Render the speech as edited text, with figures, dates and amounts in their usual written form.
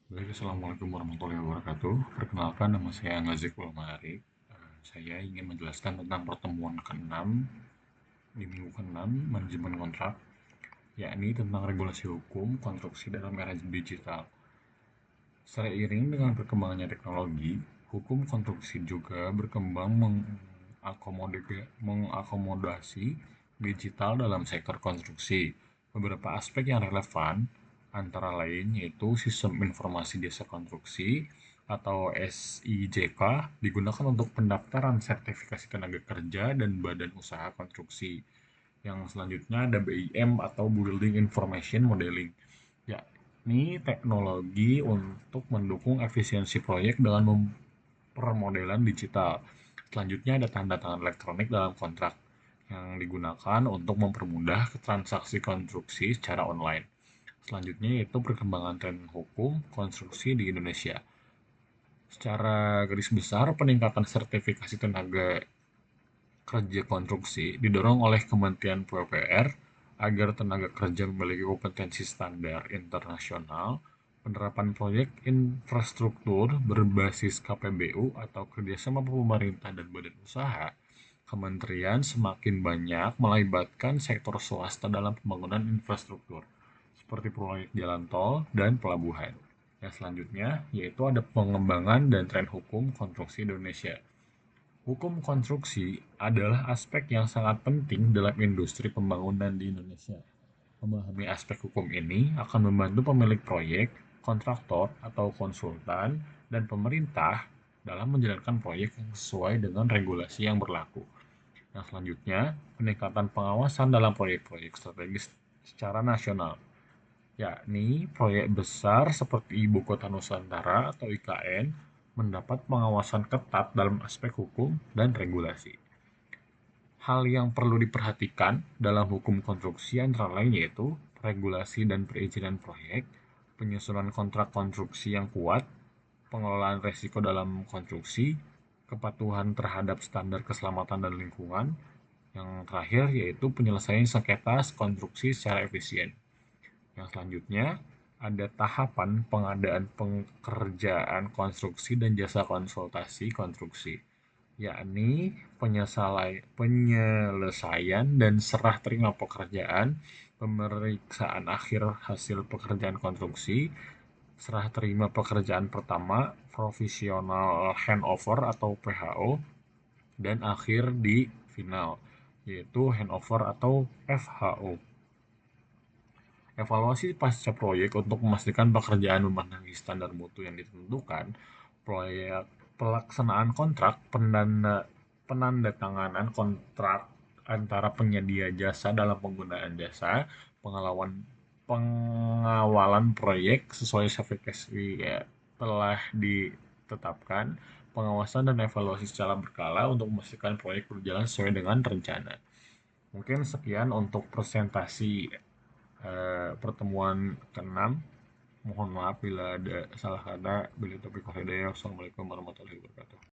Baik, Assalamualaikum warahmatullahi wabarakatuh. Perkenalkan, nama saya Ngazik Ulmari. Saya ingin menjelaskan tentang pertemuan ke-6 di minggu ke-6 manajemen kontrak, yakni tentang regulasi hukum konstruksi dalam era digital. Seiring dengan perkembangannya teknologi, hukum konstruksi juga berkembang mengakomodasi digital dalam sektor konstruksi. Beberapa aspek yang relevan antara lain yaitu sistem informasi jasa konstruksi atau SIJK digunakan untuk pendaftaran sertifikasi tenaga kerja dan badan usaha konstruksi. Yang selanjutnya ada BIM atau Building Information Modeling, yakni teknologi untuk mendukung efisiensi proyek dengan permodelan digital. Selanjutnya ada tanda tangan elektronik dalam kontrak yang digunakan untuk mempermudah transaksi konstruksi secara online. Selanjutnya yaitu perkembangan tren hukum konstruksi di Indonesia. Secara garis besar, peningkatan sertifikasi tenaga kerja konstruksi didorong oleh Kementerian PUPR agar tenaga kerja memiliki kompetensi standar internasional, penerapan proyek infrastruktur berbasis KPBU atau kerjasama pemerintah dan badan usaha. Kementerian semakin banyak melibatkan sektor swasta dalam pembangunan infrastruktur, seperti proyek jalan tol dan pelabuhan. Yang selanjutnya yaitu ada pengembangan dan tren hukum konstruksi Indonesia. Hukum konstruksi adalah aspek yang sangat penting dalam industri pembangunan di Indonesia. Memahami aspek hukum ini akan membantu pemilik proyek, kontraktor, atau konsultan, dan pemerintah dalam menjalankan proyek yang sesuai dengan regulasi yang berlaku. Yang selanjutnya, peningkatan pengawasan dalam proyek-proyek strategis secara nasional, yakni proyek besar seperti Ibu Kota Nusantara atau IKN mendapat pengawasan ketat dalam aspek hukum dan regulasi. Hal yang perlu diperhatikan dalam hukum konstruksi antara lain yaitu regulasi dan perizinan proyek, penyusunan kontrak konstruksi yang kuat, pengelolaan risiko dalam konstruksi, kepatuhan terhadap standar keselamatan dan lingkungan, yang terakhir yaitu penyelesaian sengketa konstruksi secara efisien. Yang selanjutnya ada tahapan pengadaan pekerjaan konstruksi dan jasa konsultasi konstruksi, yakni penyelesaian dan serah terima pekerjaan, pemeriksaan akhir hasil pekerjaan konstruksi, serah terima pekerjaan pertama, provisional handover atau PHO, dan akhir di final, yaitu handover atau FHO. Evaluasi pasca proyek untuk memastikan pekerjaan memenuhi standar mutu yang ditentukan, proyek pelaksanaan kontrak, penandatanganan kontrak antara penyedia jasa dalam penggunaan jasa, pengawalan proyek sesuai sertifikasi ya, telah ditetapkan, pengawasan dan evaluasi secara berkala untuk memastikan proyek berjalan sesuai dengan rencana. Mungkin sekian untuk presentasi pertemuan ke-6. Mohon maaf bila ada salah kata. Bila topik hidayah. Wassalamualaikum warahmatullahi wabarakatuh.